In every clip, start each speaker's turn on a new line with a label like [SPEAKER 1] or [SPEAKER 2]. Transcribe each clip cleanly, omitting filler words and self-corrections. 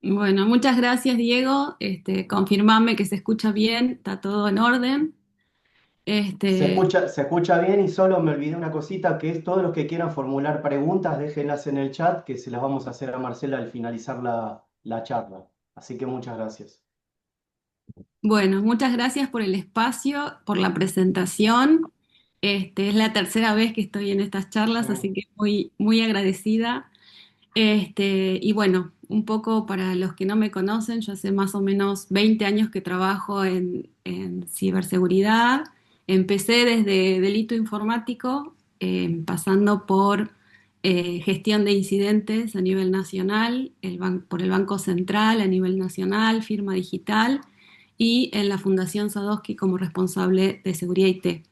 [SPEAKER 1] Bueno, muchas gracias, Diego. Confirmame que se escucha bien, está todo en orden. Este,
[SPEAKER 2] Se escucha bien y solo me olvidé una cosita, que es todos los que quieran formular preguntas, déjenlas en el chat, que se las vamos a hacer a Marcela al finalizar la charla. Así que muchas gracias.
[SPEAKER 1] bueno, muchas gracias por el espacio, por la presentación. Es la tercera vez que estoy en estas charlas, así que muy, muy agradecida. Y bueno, un poco para los que no me conocen, yo hace más o menos 20 años que trabajo en ciberseguridad. Empecé desde delito informático, pasando por gestión de incidentes a nivel nacional, por el Banco Central a nivel nacional, firma digital y en la Fundación Sadowski como responsable de seguridad IT.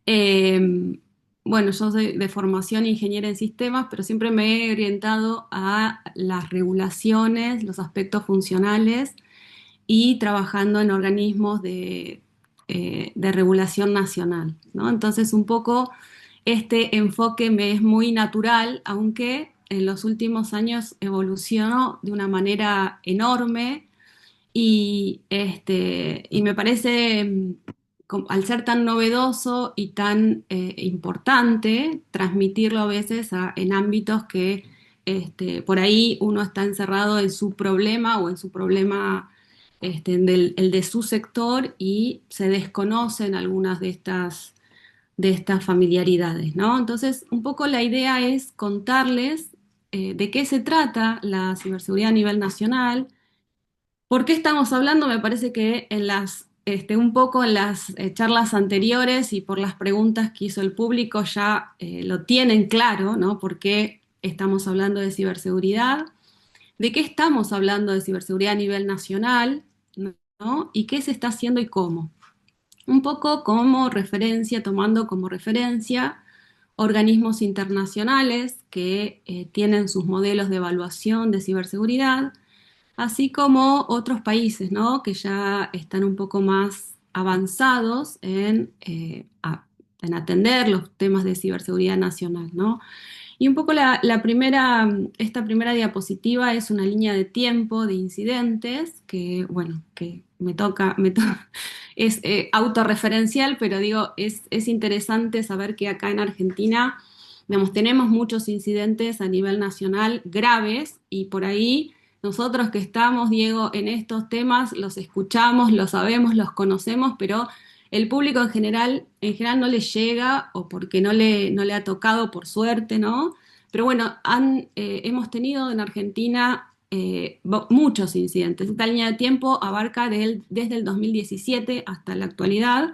[SPEAKER 1] Eh, bueno, yo soy de formación ingeniera en sistemas, pero siempre me he orientado a las regulaciones, los aspectos funcionales y trabajando en organismos de regulación nacional, ¿no? Entonces, un poco este enfoque me es muy natural, aunque en los últimos años evolucionó de una manera enorme y me parece, al ser tan novedoso y tan importante, transmitirlo a veces en ámbitos que por ahí uno está encerrado en su problema o en su problema el de su sector y se desconocen algunas de estas familiaridades, ¿no? Entonces, un poco la idea es contarles de qué se trata la ciberseguridad a nivel nacional. ¿Por qué estamos hablando? Me parece que un poco en las charlas anteriores y por las preguntas que hizo el público ya lo tienen claro, ¿no? ¿Por qué estamos hablando de ciberseguridad? ¿De qué estamos hablando de ciberseguridad a nivel nacional? ¿No? ¿Y qué se está haciendo y cómo? Un poco como referencia, tomando como referencia organismos internacionales que tienen sus modelos de evaluación de ciberseguridad, así como otros países, ¿no? Que ya están un poco más avanzados en atender los temas de ciberseguridad nacional, ¿no? Y un poco esta primera diapositiva es una línea de tiempo de incidentes que, bueno, que es autorreferencial, pero digo, es interesante saber que acá en Argentina, digamos, tenemos muchos incidentes a nivel nacional graves y por ahí nosotros que estamos, Diego, en estos temas, los escuchamos, los sabemos, los conocemos, pero el público en general no le llega o porque no le ha tocado por suerte, ¿no? Pero bueno, hemos tenido en Argentina muchos incidentes. Esta línea de tiempo abarca desde el 2017 hasta la actualidad.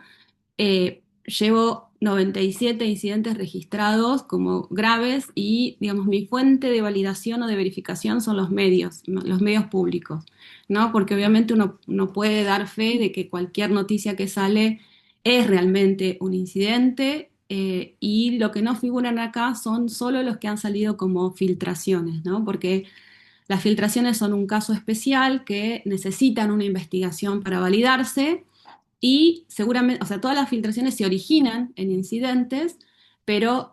[SPEAKER 1] Llevo 97 incidentes registrados como graves y, digamos, mi fuente de validación o de verificación son los medios, ¿no? Los medios públicos, ¿no? Porque obviamente uno no puede dar fe de que cualquier noticia que sale es realmente un incidente y lo que no figuran acá son solo los que han salido como filtraciones, ¿no? Porque las filtraciones son un caso especial que necesitan una investigación para validarse y seguramente, o sea, todas las filtraciones se originan en incidentes, pero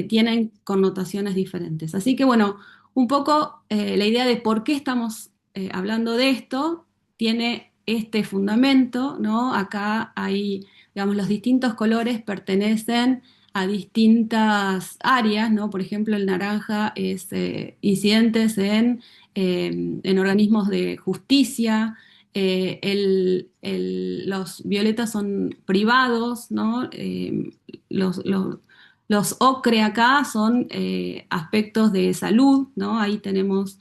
[SPEAKER 1] tienen connotaciones diferentes. Así que bueno, un poco la idea de por qué estamos hablando de esto tiene este fundamento, ¿no? Acá hay, digamos, los distintos colores pertenecen a distintas áreas, ¿no? Por ejemplo, el naranja es incidentes en organismos de justicia, los violetas son privados, ¿no? Los, los- los ocre acá son aspectos de salud, ¿no? Ahí tenemos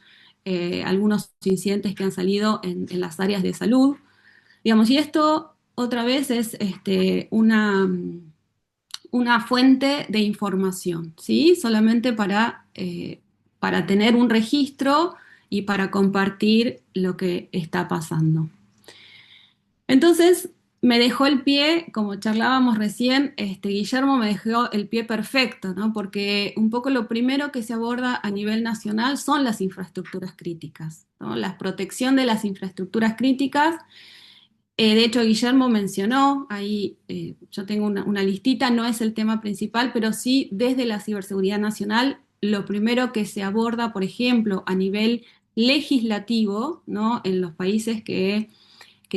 [SPEAKER 1] algunos incidentes que han salido en las áreas de salud, digamos, y esto otra vez es una fuente de información, ¿sí? Solamente para tener un registro y para compartir lo que está pasando. Entonces, me dejó el pie, como charlábamos recién, Guillermo me dejó el pie perfecto, ¿no? Porque un poco lo primero que se aborda a nivel nacional son las infraestructuras críticas, ¿no? La protección de las infraestructuras críticas. De hecho, Guillermo mencionó, ahí yo tengo una listita, no es el tema principal, pero sí desde la ciberseguridad nacional, lo primero que se aborda, por ejemplo, a nivel legislativo, ¿no? En los países que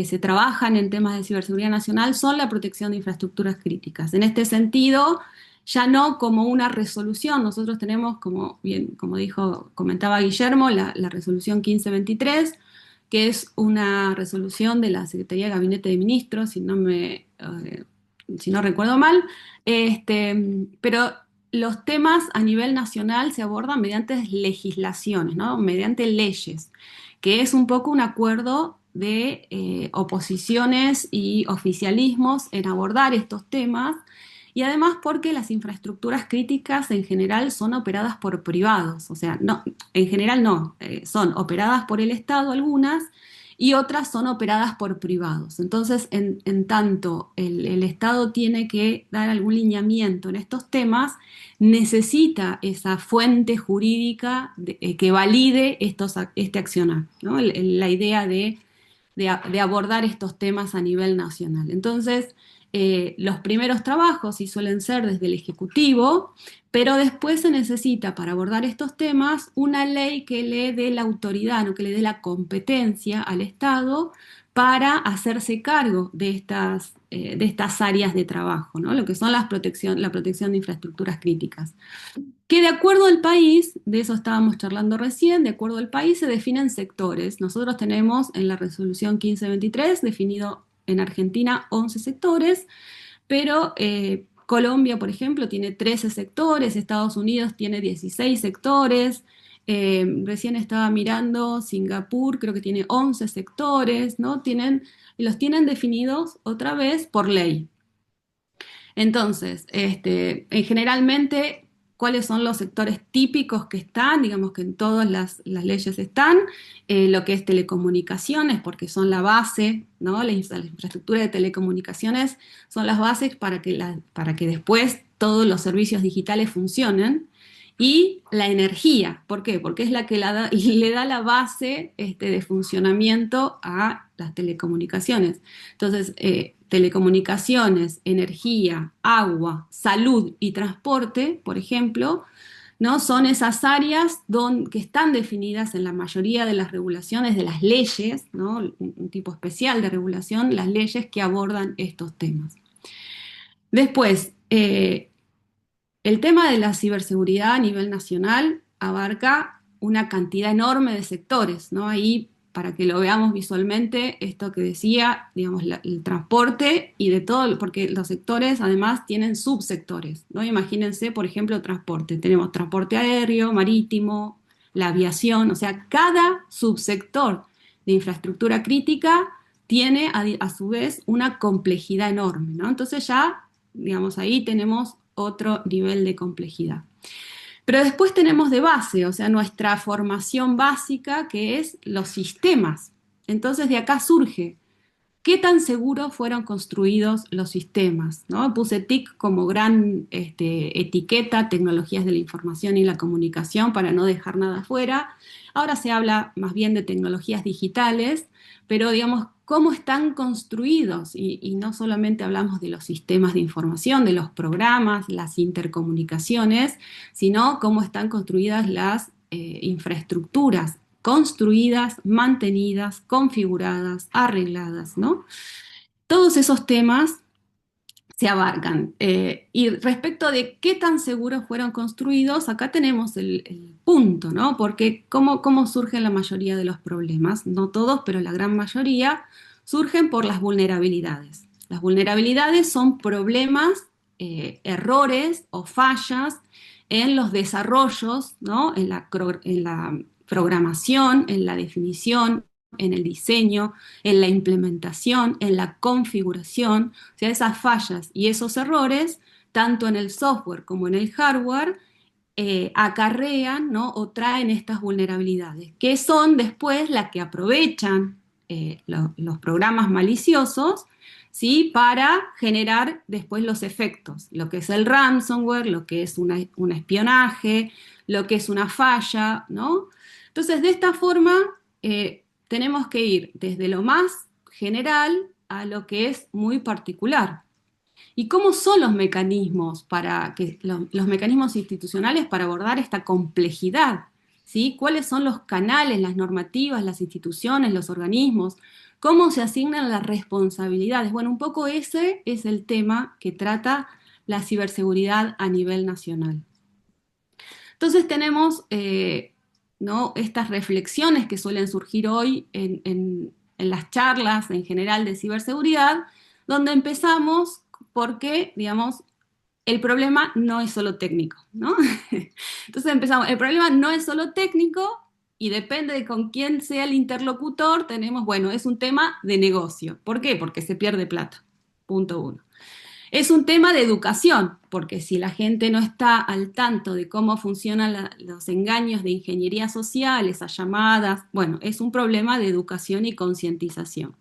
[SPEAKER 1] se trabajan en temas de ciberseguridad nacional son la protección de infraestructuras críticas. En este sentido, ya no como una resolución, nosotros tenemos, como bien, como dijo, comentaba Guillermo, la resolución 1523, que es una resolución de la Secretaría de Gabinete de Ministros, si no recuerdo mal, pero los temas a nivel nacional se abordan mediante legislaciones, ¿no? Mediante leyes, que es un poco un acuerdo de oposiciones y oficialismos en abordar estos temas, y además porque las infraestructuras críticas en general son operadas por privados, o sea, no, en general no, son operadas por el Estado algunas y otras son operadas por privados. Entonces, en tanto el Estado tiene que dar algún lineamiento en estos temas, necesita esa fuente jurídica que valide este accionar, ¿no? La idea de abordar estos temas a nivel nacional. Entonces, los primeros trabajos sí suelen ser desde el Ejecutivo, pero después se necesita para abordar estos temas una ley que le dé la autoridad, ¿no? Que le dé la competencia al Estado para hacerse cargo de estas áreas de trabajo, ¿no? Lo que son la protección de infraestructuras críticas. Que de acuerdo al país, de eso estábamos charlando recién, de acuerdo al país se definen sectores. Nosotros tenemos en la resolución 1523 definido en Argentina 11 sectores, pero Colombia, por ejemplo, tiene 13 sectores, Estados Unidos tiene 16 sectores, recién estaba mirando Singapur, creo que tiene 11 sectores, ¿no? Los tienen definidos otra vez por ley. Entonces, generalmente, ¿cuáles son los sectores típicos que están? Digamos que en todas las leyes están, lo que es telecomunicaciones, porque son la base, ¿no? La infraestructura de telecomunicaciones son las bases para que después todos los servicios digitales funcionen. Y la energía, ¿por qué? Porque es la que le da la base de funcionamiento a las telecomunicaciones. Entonces, telecomunicaciones, energía, agua, salud y transporte, por ejemplo, ¿no? Son esas áreas que están definidas en la mayoría de las regulaciones de las leyes, ¿no? Un tipo especial de regulación, las leyes que abordan estos temas. Después, el tema de la ciberseguridad a nivel nacional abarca una cantidad enorme de sectores, ¿no? Ahí, para que lo veamos visualmente, esto que decía, digamos, el transporte y de todo, porque los sectores además tienen subsectores, ¿no? Imagínense, por ejemplo, transporte. Tenemos transporte aéreo, marítimo, la aviación, o sea, cada subsector de infraestructura crítica tiene a su vez una complejidad enorme, ¿no? Entonces ya, digamos, ahí tenemos otro nivel de complejidad. Pero después tenemos de base, o sea, nuestra formación básica, que es los sistemas. Entonces de acá surge, ¿qué tan seguros fueron construidos los sistemas? ¿No? Puse TIC como gran etiqueta, tecnologías de la información y la comunicación, para no dejar nada afuera. Ahora se habla más bien de tecnologías digitales, pero digamos, ¿cómo están construidos? Y no solamente hablamos de los sistemas de información, de los programas, las intercomunicaciones, sino cómo están construidas las infraestructuras construidas, mantenidas, configuradas, arregladas, ¿no? Todos esos temas se abarcan. Y respecto de qué tan seguros fueron construidos, acá tenemos el punto, ¿no? Porque ¿cómo surgen la mayoría de los problemas? No todos, pero la gran mayoría surgen por las vulnerabilidades. Las vulnerabilidades son problemas, errores o fallas en los desarrollos, ¿no? En la programación, en la definición, en el diseño, en la implementación, en la configuración. O sea, esas fallas y esos errores, tanto en el software como en el hardware, acarrean, ¿no? O traen estas vulnerabilidades, que son después las que aprovechan los programas maliciosos, ¿sí? Para generar después los efectos, lo que es el ransomware, lo que es un espionaje, lo que es una falla, ¿no? Entonces, de esta forma, tenemos que ir desde lo más general a lo que es muy particular. ¿Y cómo son los mecanismos los mecanismos institucionales para abordar esta complejidad? ¿sí? ¿Cuáles son los canales, las normativas, las instituciones, los organismos? ¿Cómo se asignan las responsabilidades? Bueno, un poco ese es el tema que trata la ciberseguridad a nivel nacional. Entonces tenemos, ¿no?, estas reflexiones que suelen surgir hoy en las charlas en general de ciberseguridad, donde empezamos porque, digamos, el problema no es solo técnico, ¿no? Entonces empezamos, el problema no es solo técnico y depende de con quién sea el interlocutor, tenemos, bueno, es un tema de negocio. ¿Por qué? Porque se pierde plata. Punto uno. Es un tema de educación, porque si la gente no está al tanto de cómo funcionan los engaños de ingeniería social, esas llamadas, bueno, es un problema de educación y concientización.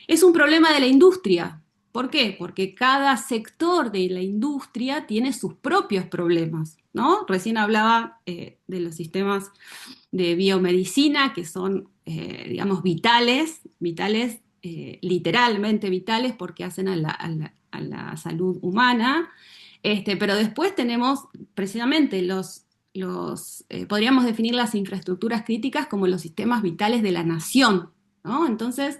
[SPEAKER 1] Es un problema de la industria. ¿Por qué? Porque cada sector de la industria tiene sus propios problemas, ¿no? Recién hablaba de los sistemas de biomedicina que son, digamos, vitales, vitales, literalmente vitales porque hacen a la salud humana, pero después tenemos precisamente podríamos definir las infraestructuras críticas como los sistemas vitales de la nación, ¿no? Entonces,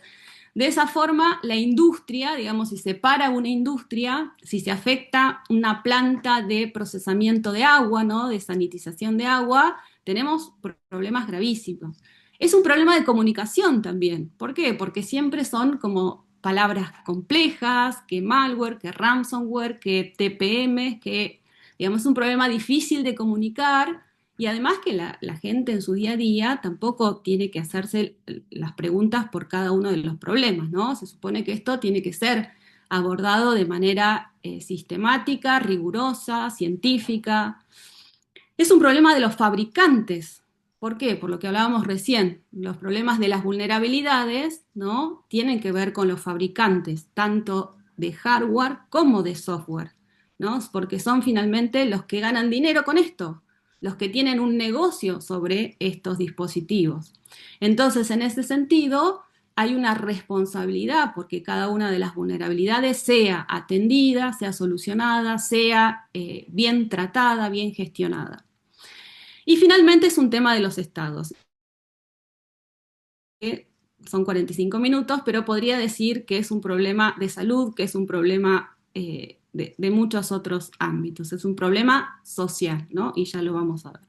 [SPEAKER 1] de esa forma, la industria, digamos, si se para una industria, si se afecta una planta de procesamiento de agua, ¿no?, de sanitización de agua, tenemos problemas gravísimos. Es un problema de comunicación también. ¿Por qué? Porque siempre son como palabras complejas, que malware, que ransomware, que TPM, que, digamos, es un problema difícil de comunicar y además que la gente en su día a día tampoco tiene que hacerse las preguntas por cada uno de los problemas, ¿no? Se supone que esto tiene que ser abordado de manera sistemática, rigurosa, científica. Es un problema de los fabricantes. ¿Por qué? Por lo que hablábamos recién. Los problemas de las vulnerabilidades, ¿no?, tienen que ver con los fabricantes, tanto de hardware como de software, ¿no? Porque son finalmente los que ganan dinero con esto, los que tienen un negocio sobre estos dispositivos. Entonces, en ese sentido, hay una responsabilidad porque cada una de las vulnerabilidades sea atendida, sea solucionada, sea bien tratada, bien gestionada. Y finalmente es un tema de los estados, que son 45 minutos, pero podría decir que es un problema de salud, que es un problema de muchos otros ámbitos, es un problema social, ¿no? Y ya lo vamos a ver.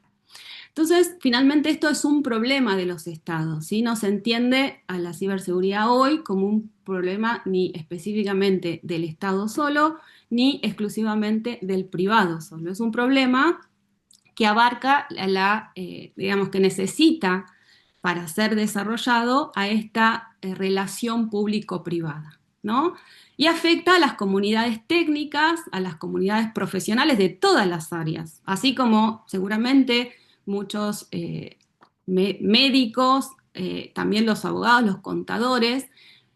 [SPEAKER 1] Entonces, finalmente esto es un problema de los estados, ¿sí? No se entiende a la ciberseguridad hoy como un problema ni específicamente del Estado solo, ni exclusivamente del privado solo. Es un problema que abarca digamos, que necesita para ser desarrollado a esta relación público-privada, ¿no? Y afecta a las comunidades técnicas, a las comunidades profesionales de todas las áreas, así como seguramente muchos médicos, también los abogados, los contadores,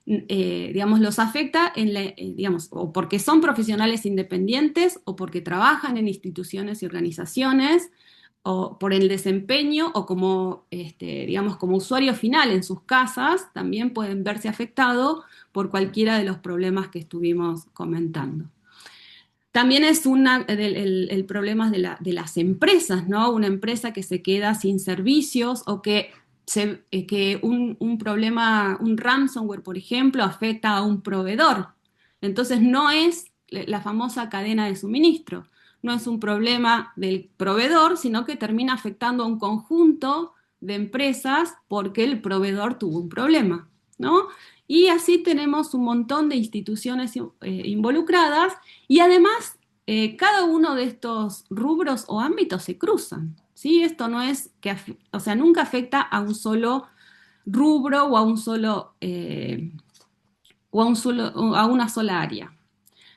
[SPEAKER 1] digamos, los afecta digamos, o porque son profesionales independientes o porque trabajan en instituciones y organizaciones o por el desempeño o como, digamos, como usuario final en sus casas, también pueden verse afectados por cualquiera de los problemas que estuvimos comentando. También es el problema de las empresas, ¿no? Una empresa que se queda sin servicios o que un problema, un ransomware, por ejemplo, afecta a un proveedor. Entonces no es la famosa cadena de suministro, no es un problema del proveedor, sino que termina afectando a un conjunto de empresas porque el proveedor tuvo un problema, ¿no? Y así tenemos un montón de instituciones involucradas y además cada uno de estos rubros o ámbitos se cruzan, ¿sí? Esto no es que, o sea, nunca afecta a un solo rubro o a un solo, o a una sola área.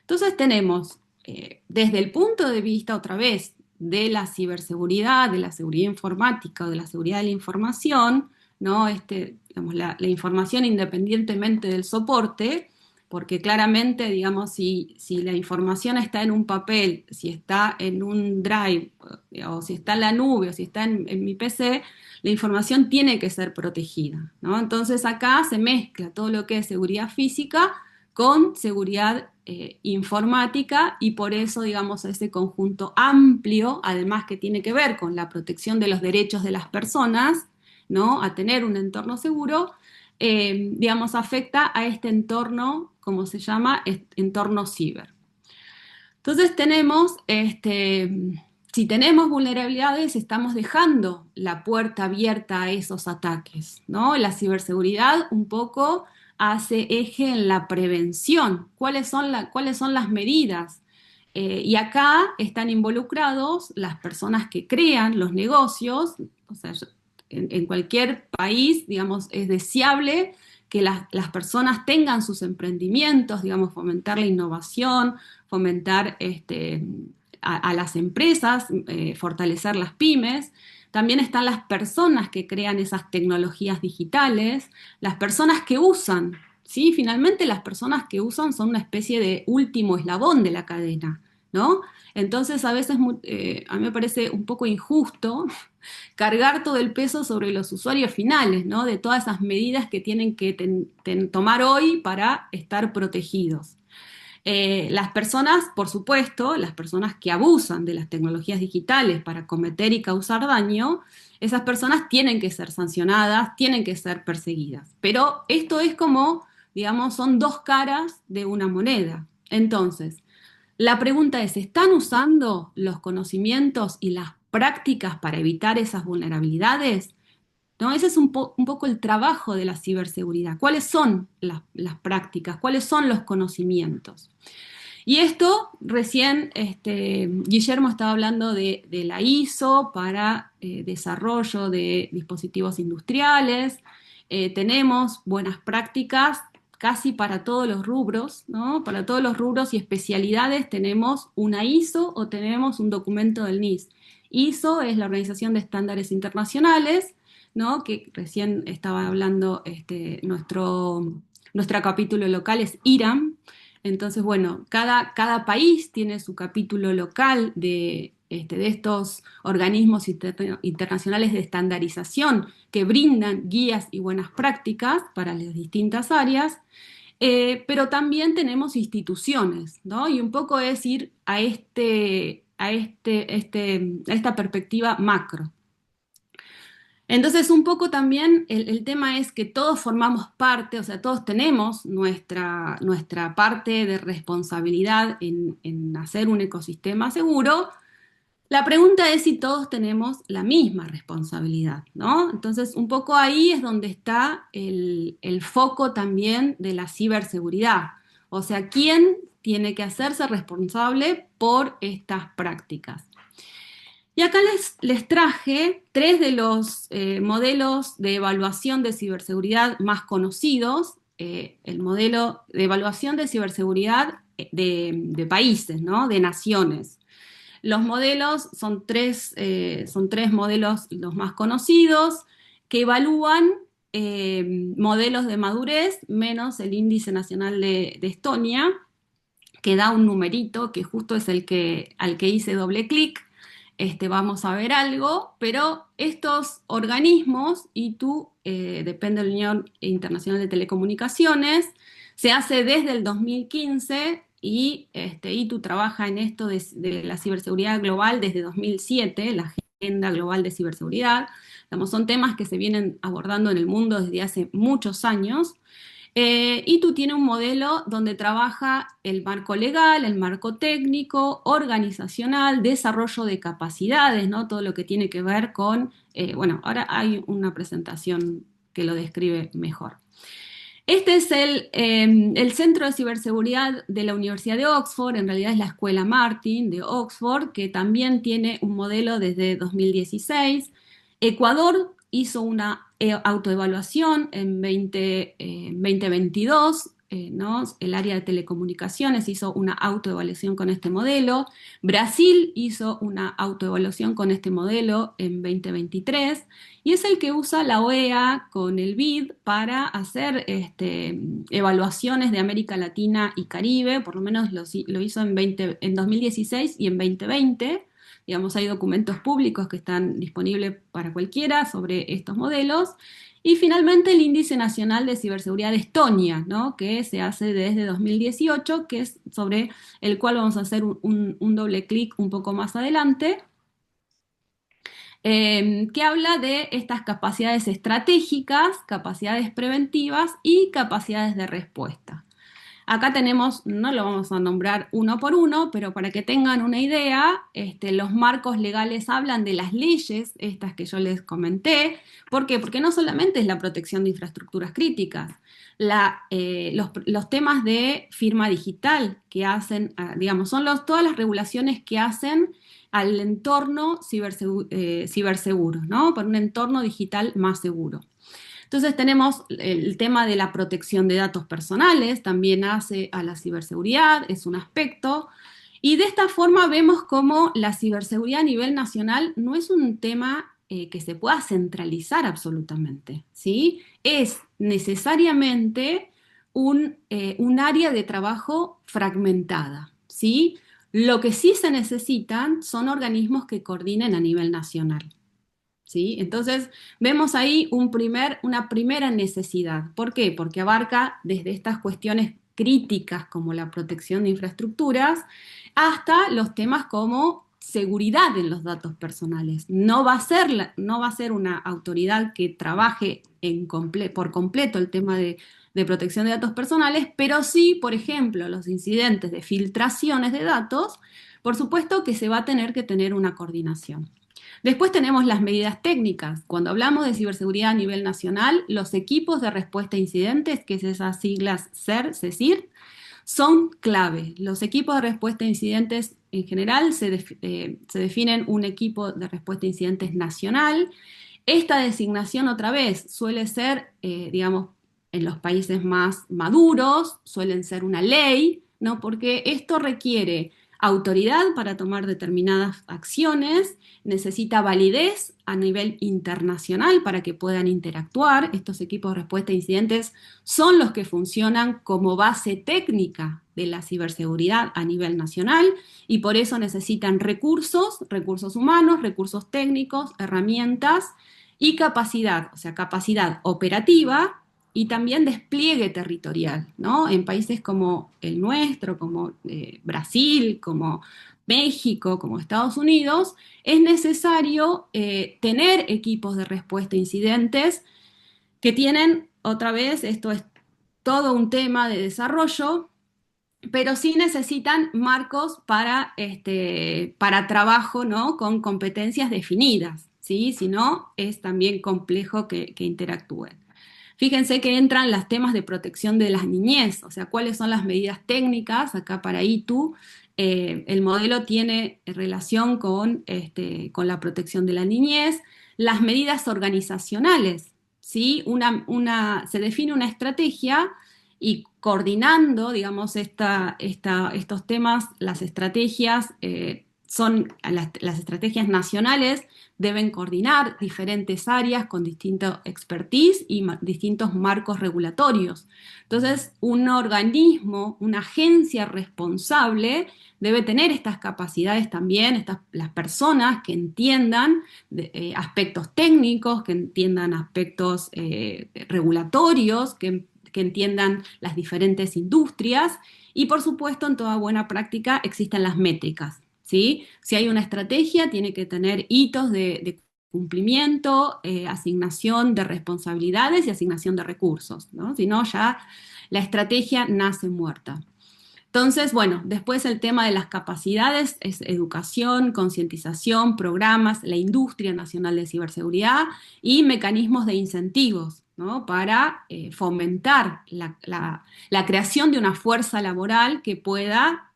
[SPEAKER 1] Entonces tenemos, desde el punto de vista, otra vez, de la ciberseguridad, de la seguridad informática o de la seguridad de la información, ¿no? Digamos, la información independientemente del soporte, porque claramente, digamos, si la información está en un papel, si está en un drive, o si está en la nube, o si está en mi PC, la información tiene que ser protegida, ¿no? Entonces acá se mezcla todo lo que es seguridad física con seguridad informática y por eso, digamos, ese conjunto amplio, además que tiene que ver con la protección de los derechos de las personas, ¿no? A tener un entorno seguro, digamos, afecta a este entorno, como se llama, entorno ciber. Entonces tenemos, si tenemos vulnerabilidades, estamos dejando la puerta abierta a esos ataques, ¿no? La ciberseguridad un poco hace eje en la prevención. ¿Cuáles son las medidas? Y acá están involucrados las personas que crean los negocios, o sea, en cualquier país, digamos, es deseable que las personas tengan sus emprendimientos, digamos, fomentar la innovación, fomentar a las empresas, fortalecer las pymes. También están las personas que crean esas tecnologías digitales, las personas que usan, ¿sí? Finalmente las personas que usan son una especie de último eslabón de la cadena, ¿no? Entonces a veces a mí me parece un poco injusto cargar todo el peso sobre los usuarios finales, ¿no? De todas esas medidas que tienen que tomar hoy para estar protegidos. Las personas, por supuesto, las personas que abusan de las tecnologías digitales para cometer y causar daño, esas personas tienen que ser sancionadas, tienen que ser perseguidas. Pero esto es como, digamos, son dos caras de una moneda. Entonces, la pregunta es, ¿están usando los conocimientos y las prácticas para evitar esas vulnerabilidades? ¿No? Ese es un poco el trabajo de la ciberseguridad. ¿Cuáles son las prácticas? ¿Cuáles son los conocimientos? Y esto recién Guillermo estaba hablando de la ISO para desarrollo de dispositivos industriales. Tenemos buenas prácticas casi para todos los rubros, ¿no? Para todos los rubros y especialidades tenemos una ISO o tenemos un documento del NIS. ISO es la Organización de Estándares Internacionales, ¿no? Que recién estaba hablando nuestro capítulo local es IRAM. Entonces, bueno, cada país tiene su capítulo local de estos organismos internacionales de estandarización que brindan guías y buenas prácticas para las distintas áreas, pero también tenemos instituciones, ¿no? Y un poco es ir a esta perspectiva macro. Entonces, un poco también el tema es que todos formamos parte, o sea, todos tenemos nuestra parte de responsabilidad en hacer un ecosistema seguro. La pregunta es si todos tenemos la misma responsabilidad, ¿no? Entonces, un poco ahí es donde está el foco también de la ciberseguridad. O sea, ¿quién tiene que hacerse responsable por estas prácticas? Y acá les traje tres de los modelos de evaluación de ciberseguridad más conocidos. El modelo de evaluación de ciberseguridad de países, ¿no? De naciones. Los modelos son tres modelos los más conocidos que evalúan modelos de madurez menos el índice nacional de Estonia, que da un numerito que justo es al que hice doble clic. Vamos a ver algo, pero estos organismos, ITU, depende de la Unión Internacional de Telecomunicaciones, se hace desde el 2015 y ITU trabaja en esto de la ciberseguridad global desde 2007, la Agenda Global de Ciberseguridad. Digamos, son temas que se vienen abordando en el mundo desde hace muchos años. ITU tiene un modelo donde trabaja el marco legal, el marco técnico, organizacional, desarrollo de capacidades, ¿no? Todo lo que tiene que ver con, bueno, ahora hay una presentación que lo describe mejor. Este es el Centro de Ciberseguridad de la Universidad de Oxford, en realidad es la Escuela Martin de Oxford, que también tiene un modelo desde 2016. Ecuador hizo una autoevaluación en 2022, ¿no? El área de telecomunicaciones hizo una autoevaluación con este modelo. Brasil hizo una autoevaluación con este modelo en 2023 y es el que usa la OEA con el BID para hacer evaluaciones de América Latina y Caribe, por lo menos lo hizo en 2016 y en 2020. digamos, hay documentos públicos que están disponibles para cualquiera sobre estos modelos. Y finalmente el Índice Nacional de Ciberseguridad de Estonia, ¿no? Que se hace desde 2018, que es sobre el cual vamos a hacer un doble clic un poco más adelante, que habla de estas capacidades estratégicas, capacidades preventivas y capacidades de respuesta. Acá tenemos, no lo vamos a nombrar uno por uno, pero para que tengan una idea, los marcos legales hablan de las leyes, estas que yo les comenté. ¿Por qué? Porque no solamente es la protección de infraestructuras críticas, los temas de firma digital que hacen, digamos, son todas las regulaciones que hacen al entorno ciberseguro, ¿no? Para un entorno digital más seguro. Entonces tenemos el tema de la protección de datos personales, también hace a la ciberseguridad, es un aspecto. Y de esta forma vemos cómo la ciberseguridad a nivel nacional no es un tema que se pueda centralizar absolutamente, ¿sí? Es necesariamente un área de trabajo fragmentada, ¿sí? Lo que sí se necesitan son organismos que coordinen a nivel nacional. ¿Sí? Entonces, vemos ahí una primera necesidad. ¿Por qué? Porque abarca desde estas cuestiones críticas como la protección de infraestructuras hasta los temas como seguridad en los datos personales. No va a ser una autoridad que trabaje por completo el tema de protección de datos personales, pero sí, por ejemplo, los incidentes de filtraciones de datos, por supuesto que se va a tener que tener una coordinación. Después tenemos las medidas técnicas. Cuando hablamos de ciberseguridad a nivel nacional, los equipos de respuesta a incidentes, que es esas siglas CER, CECIR, son clave. Los equipos de respuesta a incidentes en general se definen un equipo de respuesta a incidentes nacional. Esta designación otra vez suele ser, digamos, en los países más maduros, suelen ser una ley, ¿no? Porque esto requiere autoridad para tomar determinadas acciones, necesita validez a nivel internacional para que puedan interactuar. Estos equipos de respuesta a incidentes son los que funcionan como base técnica de la ciberseguridad a nivel nacional y por eso necesitan recursos humanos, recursos técnicos, herramientas y capacidad, o sea, capacidad operativa y también despliegue territorial, ¿no? En países como el nuestro, como Brasil, como México, como Estados Unidos, es necesario tener equipos de respuesta a incidentes que tienen, otra vez, esto es todo un tema de desarrollo, pero sí necesitan marcos para trabajo, ¿no? Con competencias definidas, ¿sí? Si no, es también complejo que interactúen. Fíjense que entran los temas de protección de la niñez, o sea, cuáles son las medidas técnicas. Acá para ITU, el modelo tiene relación con la protección de la niñez, las medidas organizacionales, ¿sí? Se define una estrategia y coordinando, digamos, estos temas, las estrategias las estrategias nacionales deben coordinar diferentes áreas con distinto expertise y distintos marcos regulatorios. Entonces, un organismo, una agencia responsable debe tener estas capacidades también, las personas que entiendan aspectos técnicos, que entiendan aspectos regulatorios, que entiendan las diferentes industrias y por supuesto en toda buena práctica existen las métricas, ¿sí? Si hay una estrategia tiene que tener hitos de cumplimiento, asignación de responsabilidades y asignación de recursos, ¿no? Si no ya la estrategia nace muerta. Entonces, bueno, después el tema de las capacidades es educación, concientización, programas, la industria nacional de ciberseguridad y mecanismos de incentivos, ¿no? Para fomentar la creación de una fuerza laboral que pueda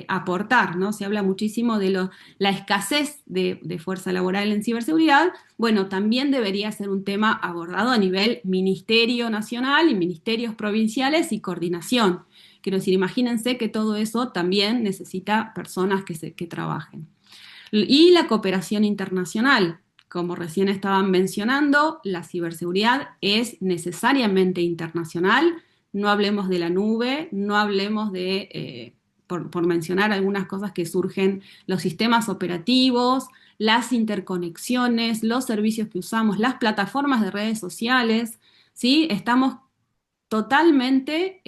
[SPEAKER 1] aportar, ¿no? Se habla muchísimo de la escasez de fuerza laboral en ciberseguridad. Bueno, también debería ser un tema abordado a nivel ministerio nacional y ministerios provinciales y coordinación. Quiero decir, imagínense que todo eso también necesita personas que trabajen. Y la cooperación internacional. Como recién estaban mencionando, la ciberseguridad es necesariamente internacional. No hablemos de la nube, no hablemos de por mencionar algunas cosas que surgen, los sistemas operativos, las interconexiones, los servicios que usamos, las plataformas de redes sociales, ¿sí? Estamos totalmente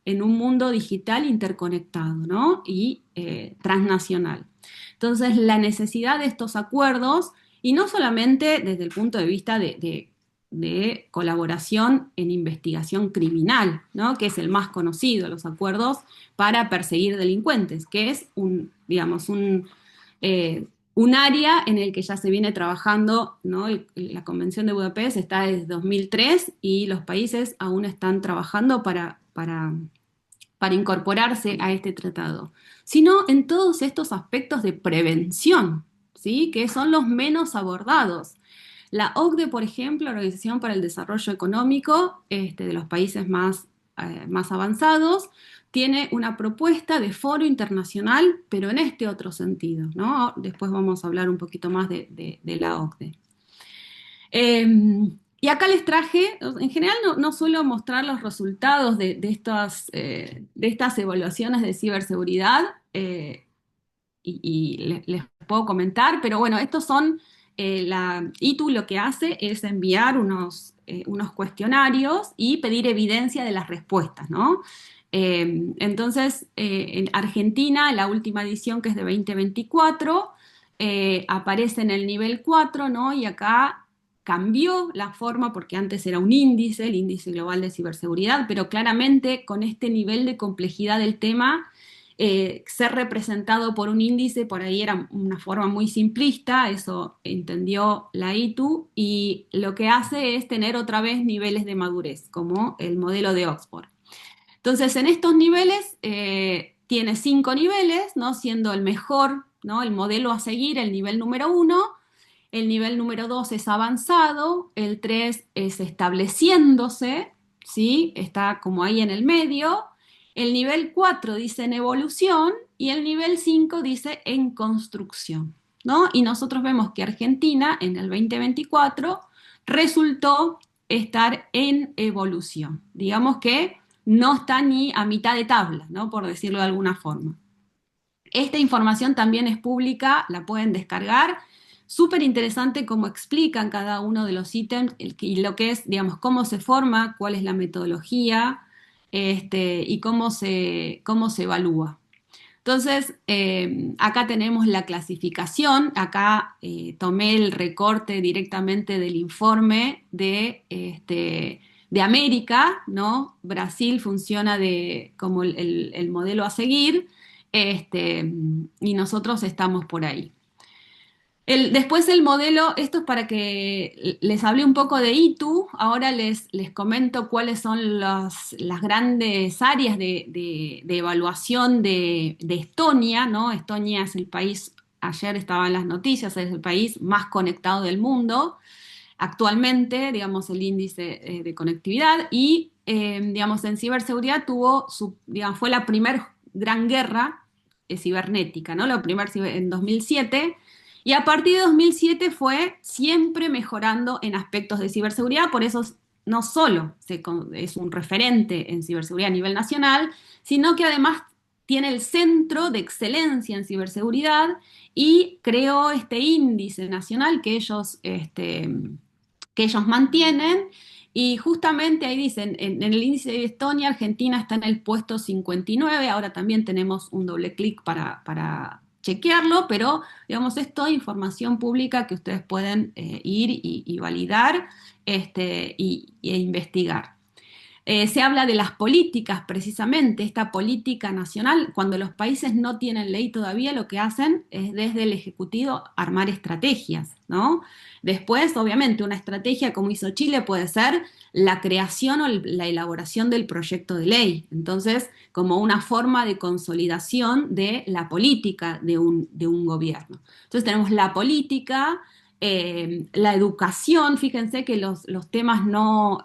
[SPEAKER 1] en un mundo digital interconectado, ¿no? Y transnacional. Entonces, la necesidad de estos acuerdos, y no solamente desde el punto de vista de colaboración en investigación criminal, ¿no? Que es el más conocido, los acuerdos para perseguir delincuentes, que es digamos, un área en el que ya se viene trabajando, ¿no? La Convención de Budapest está desde 2003 y los países aún están trabajando para incorporarse a este tratado, sino en todos estos aspectos de prevención, ¿sí? Que son los menos abordados. La OCDE, por ejemplo, la Organización para el Desarrollo Económico de los países más avanzados, tiene una propuesta de foro internacional, pero en este otro sentido, ¿no? Después vamos a hablar un poquito más de la OCDE. Y acá les traje, en general no suelo mostrar los resultados de estas evaluaciones de ciberseguridad, y les puedo comentar, pero bueno, estos son, la ITU lo que hace es enviar unos cuestionarios y pedir evidencia de las respuestas, ¿no? Entonces, en Argentina, la última edición, que es de 2024, aparece en el nivel 4, ¿no? Y acá cambió la forma, porque antes era un índice, el índice global de ciberseguridad, pero claramente con este nivel de complejidad del tema, ser representado por un índice por ahí era una forma muy simplista, eso entendió la ITU, y lo que hace es tener otra vez niveles de madurez, como el modelo de Oxford. Entonces, en estos niveles, tiene 5 niveles, ¿no? Siendo el mejor, ¿no? El modelo a seguir, el nivel número 1. El nivel número 2 es avanzado, el 3 es estableciéndose, ¿sí? Está como ahí en el medio. El nivel 4 dice en evolución y el nivel 5 dice en construcción, ¿no? Y nosotros vemos que Argentina en el 2024 resultó estar en evolución. Digamos que no está ni a mitad de tabla, ¿no? Por decirlo de alguna forma. Esta información también es pública, la pueden descargar. Súper interesante cómo explican cada uno de los ítems y lo que es, digamos, cómo se forma, cuál es la metodología, y cómo se evalúa. Entonces, acá tenemos la clasificación. Acá tomé el recorte directamente del informe de América, ¿no? Brasil funciona como el modelo a seguir, y nosotros estamos por ahí. Después el modelo, esto es para que les hablé un poco de ITU, ahora les comento cuáles son las grandes áreas de evaluación de Estonia, ¿no? Estonia es el país, ayer estaba en las noticias, es el país más conectado del mundo actualmente, digamos, el índice de conectividad, y, digamos, en ciberseguridad digamos, fue la primer gran guerra cibernética, ¿no? La primera en 2007, y a partir de 2007 fue siempre mejorando en aspectos de ciberseguridad, por eso no solo es un referente en ciberseguridad a nivel nacional, sino que además tiene el centro de excelencia en ciberseguridad y creó este índice nacional que ellos mantienen, y justamente ahí dicen, en el índice de Estonia, Argentina está en el puesto 59, ahora también tenemos un doble clic para chequearlo, pero digamos, es toda información pública que ustedes pueden ir y validar, e investigar. Se habla de las políticas, precisamente, esta política nacional. Cuando los países no tienen ley todavía, lo que hacen es desde el Ejecutivo armar estrategias, ¿no? Después, obviamente, una estrategia como hizo Chile puede ser la creación o la elaboración del proyecto de ley. Entonces, como una forma de consolidación de la política de un gobierno. Entonces, tenemos la política. La educación, fíjense que los temas no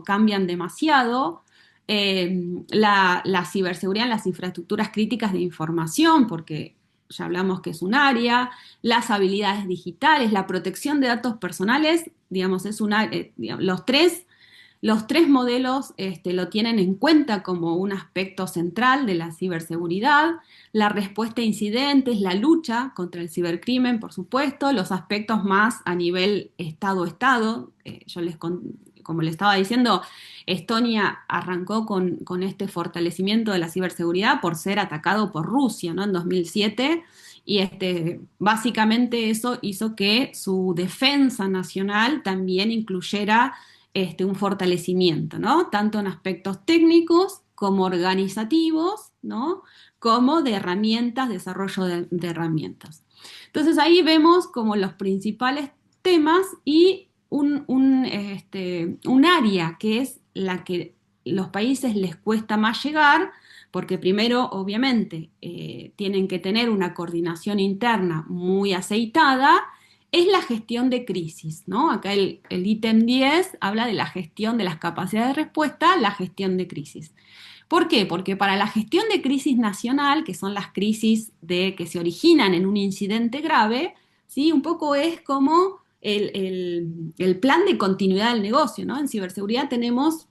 [SPEAKER 1] cambian demasiado. La ciberseguridad en las infraestructuras críticas de información, porque ya hablamos que es un área. Las habilidades digitales, la protección de datos personales, digamos, digamos, los tres Los tres modelos lo tienen en cuenta como un aspecto central de la ciberseguridad, la respuesta a incidentes, la lucha contra el cibercrimen, por supuesto, los aspectos más a nivel Estado-Estado. Como le estaba diciendo, Estonia arrancó con este fortalecimiento de la ciberseguridad por ser atacado por Rusia, ¿no? En 2007. Y básicamente eso hizo que su defensa nacional también incluyera un fortalecimiento, ¿no? Tanto en aspectos técnicos como organizativos, ¿no? Como de herramientas, desarrollo de herramientas. Entonces ahí vemos como los principales temas y un área que es la que los países les cuesta más llegar, porque primero, obviamente, tienen que tener una coordinación interna muy aceitada, es la gestión de crisis, ¿no? Acá el ítem 10 habla de la gestión de las capacidades de respuesta, la gestión de crisis. ¿Por qué? Porque para la gestión de crisis nacional, que son las crisis que se originan en un incidente grave, ¿sí? Un poco es como el plan de continuidad del negocio, ¿no? En ciberseguridad tenemos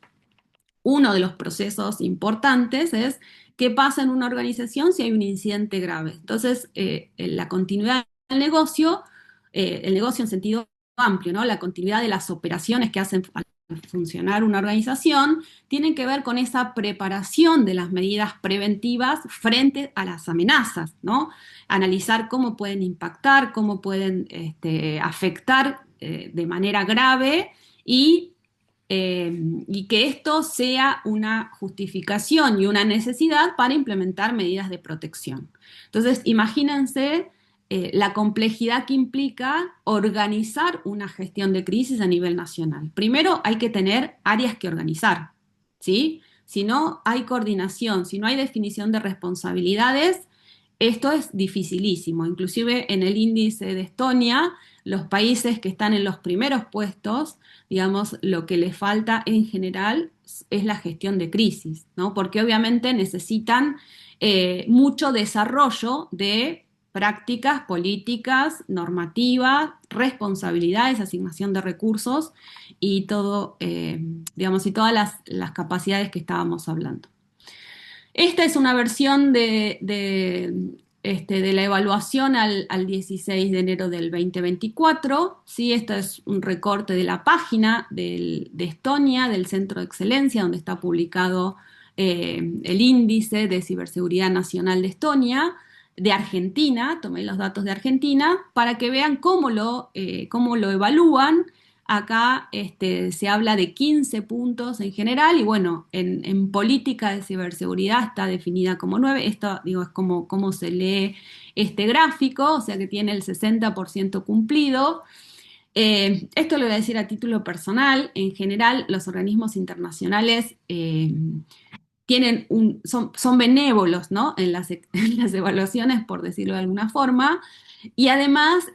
[SPEAKER 1] uno de los procesos importantes es qué pasa en una organización si hay un incidente grave. Entonces, la continuidad del negocio, el negocio en sentido amplio, ¿no? La continuidad de las operaciones que hacen funcionar una organización, tienen que ver con esa preparación de las medidas preventivas frente a las amenazas, ¿no? Analizar cómo pueden impactar, cómo pueden afectar de manera grave y y que esto sea una justificación y una necesidad para implementar medidas de protección. Entonces, imagínense la complejidad que implica organizar una gestión de crisis a nivel nacional. Primero, hay que tener áreas que organizar, ¿sí? Si no hay coordinación, si no hay definición de responsabilidades, esto es dificilísimo. Inclusive en el índice de Estonia, los países que están en los primeros puestos, digamos, lo que les falta en general es la gestión de crisis, ¿no? Porque obviamente necesitan mucho desarrollo de prácticas, políticas, normativas, responsabilidades, asignación de recursos y todo, digamos, y todas las capacidades que estábamos hablando. Esta es una versión de la evaluación al 16 de enero del 2024. ¿Sí? Esto es un recorte de la página de Estonia, del Centro de Excelencia, donde está publicado el índice de ciberseguridad nacional de Estonia, de Argentina, tomé los datos de Argentina, para que vean cómo lo evalúan. Acá se habla de 15 puntos en general y bueno, en política de ciberseguridad está definida como 9. Esto, digo, es como se lee este gráfico, o sea que tiene el 60% cumplido. Esto lo voy a decir a título personal. En general, los organismos internacionales son benévolos, ¿no? En las evaluaciones, por decirlo de alguna forma. Y además,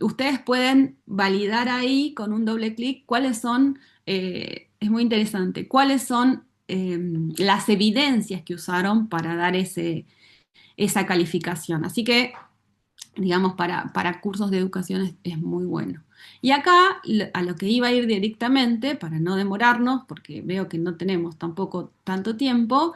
[SPEAKER 1] ustedes pueden validar ahí con un doble clic cuáles son, es muy interesante, cuáles son las evidencias que usaron para dar esa calificación. Así que digamos, para cursos de educación es muy bueno. Y acá a lo que iba a ir directamente, para no demorarnos, porque veo que no tenemos tampoco tanto tiempo,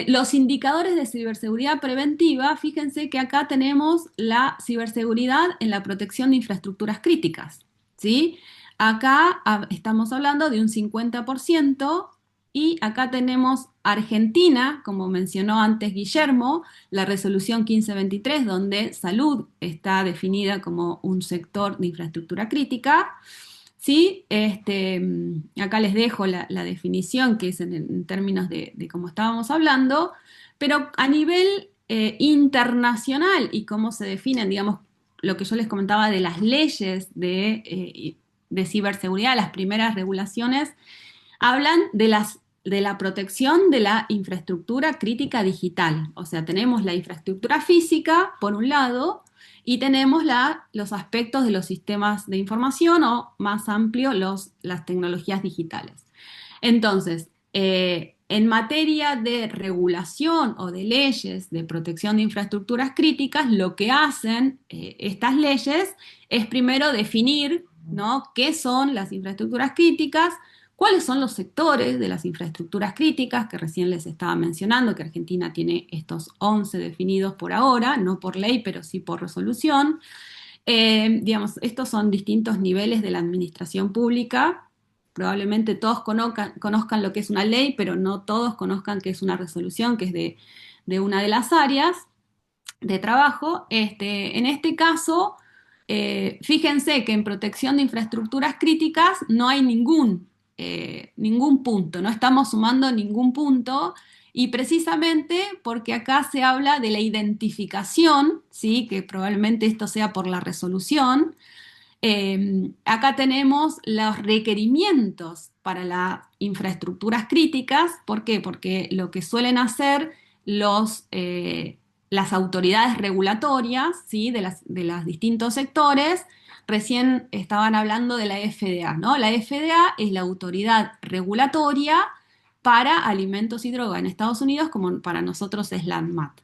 [SPEAKER 1] los indicadores de ciberseguridad preventiva, fíjense que acá tenemos la ciberseguridad en la protección de infraestructuras críticas, ¿sí? Acá estamos hablando de un 50% y acá tenemos Argentina, como mencionó antes Guillermo, la resolución 1523, donde salud está definida como un sector de infraestructura crítica. Sí, acá les dejo la definición, que es en términos de cómo estábamos hablando, pero a nivel internacional y cómo se definen, digamos, lo que yo les comentaba de las leyes de ciberseguridad, las primeras regulaciones, hablan de la protección de la infraestructura crítica digital. O sea, tenemos la infraestructura física, por un lado, y tenemos los aspectos de los sistemas de información o, más amplio, las tecnologías digitales. Entonces, en materia de regulación o de leyes de protección de infraestructuras críticas, lo que hacen estas leyes es primero definir, ¿no?, qué son las infraestructuras críticas, cuáles son los sectores de las infraestructuras críticas que recién les estaba mencionando, que Argentina tiene estos 11 definidos por ahora, no por ley, pero sí por resolución. Digamos, estos son distintos niveles de la administración pública. Probablemente todos conozcan lo que es una ley, pero no todos conozcan qué es una resolución, que es de una de las áreas de trabajo. En este caso, fíjense que en protección de infraestructuras críticas no hay ningún punto, no estamos sumando ningún punto, y precisamente porque acá se habla de la identificación, ¿sí? Que probablemente esto sea por la resolución. Acá tenemos los requerimientos para las infraestructuras críticas. ¿Por qué? Porque lo que suelen hacer las autoridades regulatorias, ¿sí? De los distintos sectores, recién estaban hablando de la FDA, ¿no? La FDA es la autoridad regulatoria para alimentos y drogas en Estados Unidos, como para nosotros es la ANMAT.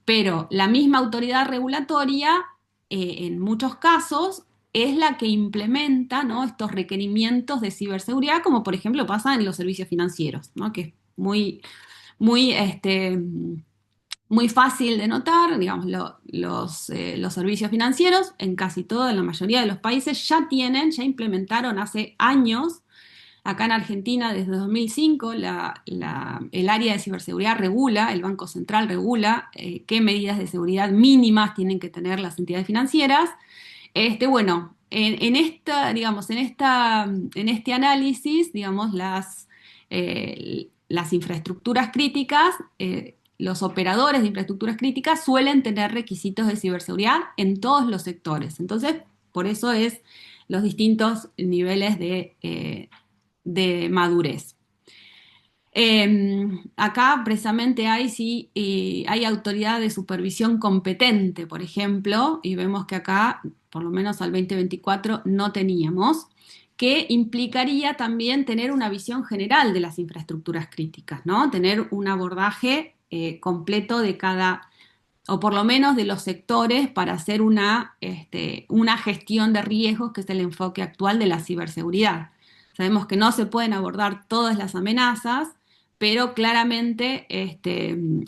[SPEAKER 1] Pero la misma autoridad regulatoria, en muchos casos, es la que implementa, ¿no? Estos requerimientos de ciberseguridad, como por ejemplo pasa en los servicios financieros, ¿no? Que es muy, muy fácil de notar. Digamos, los servicios financieros en casi todo, en la mayoría de los países ya implementaron hace años. Acá en Argentina, desde 2005, el área de ciberseguridad regula, el Banco Central regula qué medidas de seguridad mínimas tienen que tener las entidades financieras. Bueno, digamos, en este análisis, digamos, las infraestructuras críticas, los operadores de infraestructuras críticas suelen tener requisitos de ciberseguridad en todos los sectores. Entonces, por eso es los distintos niveles de madurez. Acá precisamente hay autoridad de supervisión competente, por ejemplo, y vemos que acá, por lo menos al 2024, no teníamos, que implicaría también tener una visión general de las infraestructuras críticas, ¿no? Tener un abordaje completo de cada, o por lo menos de los sectores, para hacer una gestión de riesgos, que es el enfoque actual de la ciberseguridad. Sabemos que no se pueden abordar todas las amenazas, pero claramente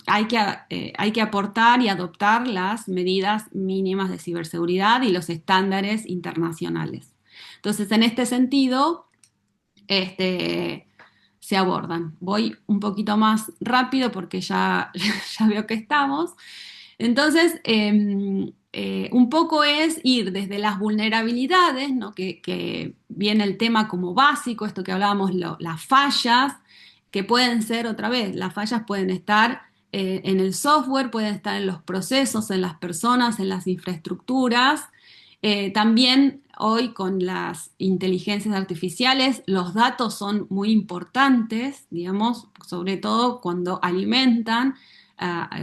[SPEAKER 1] hay que aportar y adoptar las medidas mínimas de ciberseguridad y los estándares internacionales. Entonces, en este sentido, este, se abordan. Voy un poquito más rápido porque ya veo que estamos. Entonces, un poco es ir desde las vulnerabilidades, ¿no? Que viene el tema como básico, esto que hablábamos, las fallas, que pueden ser, otra vez, las fallas pueden estar en el software, pueden estar en los procesos, en las personas, en las infraestructuras. También hoy con las inteligencias artificiales, los datos son muy importantes, digamos, sobre todo cuando alimentan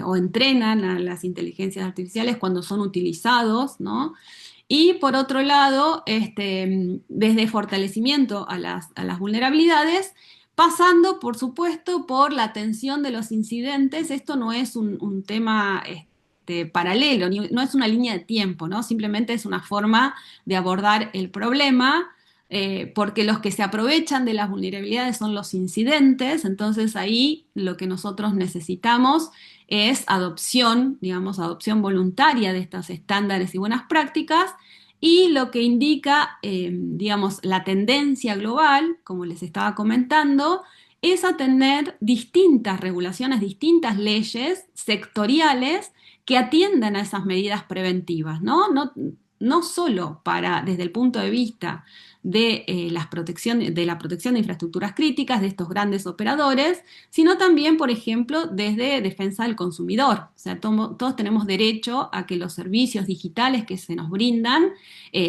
[SPEAKER 1] o entrenan a las inteligencias artificiales, cuando son utilizados, ¿no? Y por otro lado, desde fortalecimiento a las vulnerabilidades, pasando, por supuesto, por la atención de los incidentes. Esto no es un tema paralelo, no es una línea de tiempo, ¿no? Simplemente es una forma de abordar el problema, porque los que se aprovechan de las vulnerabilidades son los incidentes. Entonces ahí lo que nosotros necesitamos es adopción, digamos, adopción voluntaria de estos estándares y buenas prácticas, y lo que indica, digamos, la tendencia global, como les estaba comentando, es a tener distintas regulaciones, distintas leyes sectoriales que atiendan a esas medidas preventivas, ¿no? No solo desde el punto de vista de la protección de infraestructuras críticas de estos grandes operadores, sino también, por ejemplo, desde defensa del consumidor. O sea, todos tenemos derecho a que los servicios digitales que se nos brindan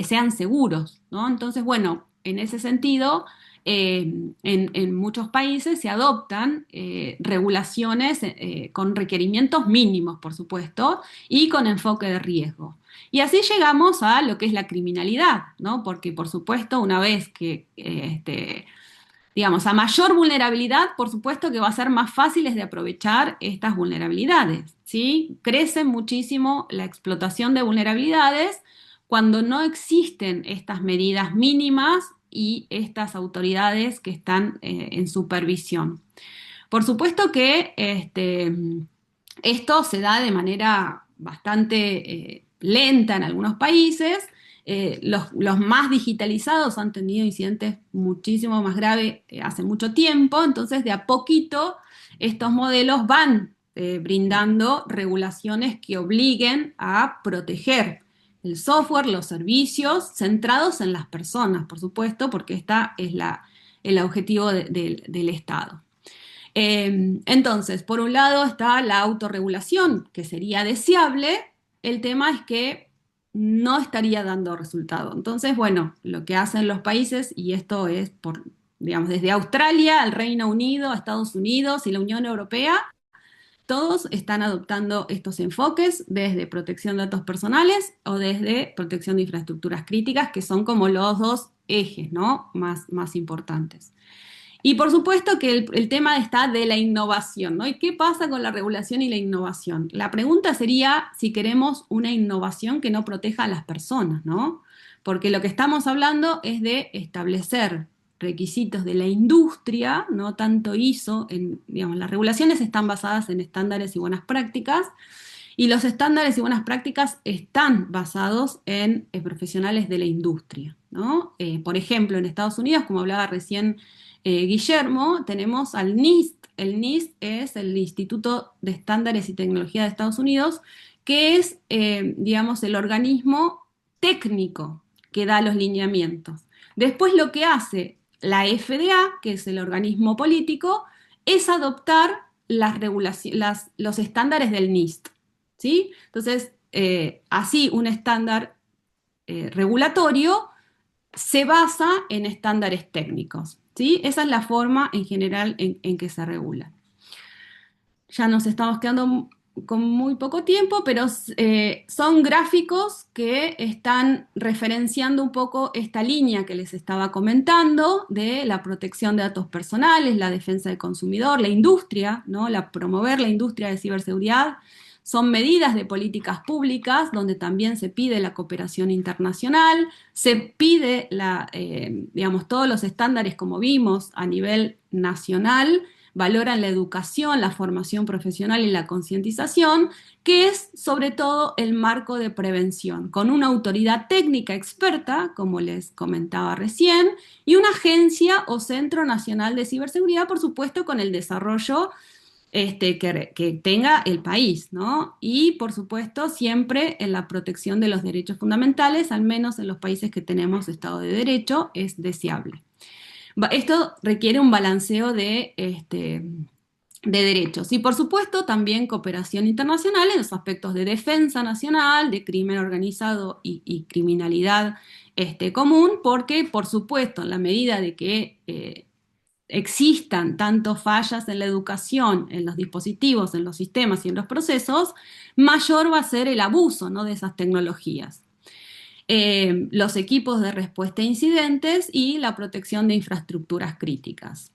[SPEAKER 1] sean seguros, ¿no? Entonces, bueno, en ese sentido, en muchos países se adoptan regulaciones con requerimientos mínimos, por supuesto, y con enfoque de riesgo. Y así llegamos a lo que es la criminalidad, ¿no? Porque, por supuesto, una vez que, digamos, a mayor vulnerabilidad, por supuesto que va a ser más fáciles de aprovechar estas vulnerabilidades, ¿sí? Crece muchísimo la explotación de vulnerabilidades cuando no existen estas medidas mínimas y estas autoridades que están en supervisión. Por supuesto que esto se da de manera bastante lenta en algunos países. Los más digitalizados han tenido incidentes muchísimo más graves hace mucho tiempo, entonces de a poquito estos modelos van brindando regulaciones que obliguen a proteger el software, los servicios, centrados en las personas, por supuesto, porque esta es el objetivo del Estado. Entonces, por un lado está la autorregulación, que sería deseable. El tema es que no estaría dando resultado. Entonces, bueno, lo que hacen los países, y esto es por, digamos, desde Australia al Reino Unido, a Estados Unidos y la Unión Europea, todos están adoptando estos enfoques desde protección de datos personales o desde protección de infraestructuras críticas, que son como los dos ejes, ¿no? más importantes. Y por supuesto que el tema está de la innovación, ¿no? ¿Y qué pasa con la regulación y la innovación? La pregunta sería si queremos una innovación que no proteja a las personas, ¿no? Porque lo que estamos hablando es de establecer requisitos de la industria, no tanto ISO, digamos, las regulaciones están basadas en estándares y buenas prácticas, y los estándares y buenas prácticas están basados en profesionales de la industria, ¿no? Por ejemplo, en Estados Unidos, como hablaba recién Guillermo, tenemos al NIST. El NIST es el Instituto de Estándares y Tecnología de Estados Unidos, que es, digamos, el organismo técnico que da los lineamientos. Después lo que hace la FDA, que es el organismo político, es adoptar los estándares del NIST. ¿Sí? Entonces, así un estándar regulatorio se basa en estándares técnicos. ¿Sí? Esa es la forma en general en que se regula. Ya nos estamos quedando con muy poco tiempo, pero son gráficos que están referenciando un poco esta línea que les estaba comentando de la protección de datos personales, la defensa del consumidor, la industria, ¿no? Promover la industria de ciberseguridad. Son medidas de políticas públicas donde también se pide la cooperación internacional, se pide digamos, todos los estándares como vimos a nivel nacional, valoran la educación, la formación profesional y la concientización, que es sobre todo el marco de prevención, con una autoridad técnica experta, como les comentaba recién, y una agencia o centro nacional de ciberseguridad, por supuesto, con el desarrollo que tenga el país, ¿no? Y, por supuesto, siempre en la protección de los derechos fundamentales, al menos en los países que tenemos Estado de Derecho, es deseable. Esto requiere un balanceo de derechos y, por supuesto, también cooperación internacional en los aspectos de defensa nacional, de crimen organizado y criminalidad común, porque, por supuesto, en la medida de que existan tanto fallas en la educación, en los dispositivos, en los sistemas y en los procesos, mayor va a ser el abuso, ¿no? de esas tecnologías. Los equipos de respuesta a incidentes y la protección de infraestructuras críticas.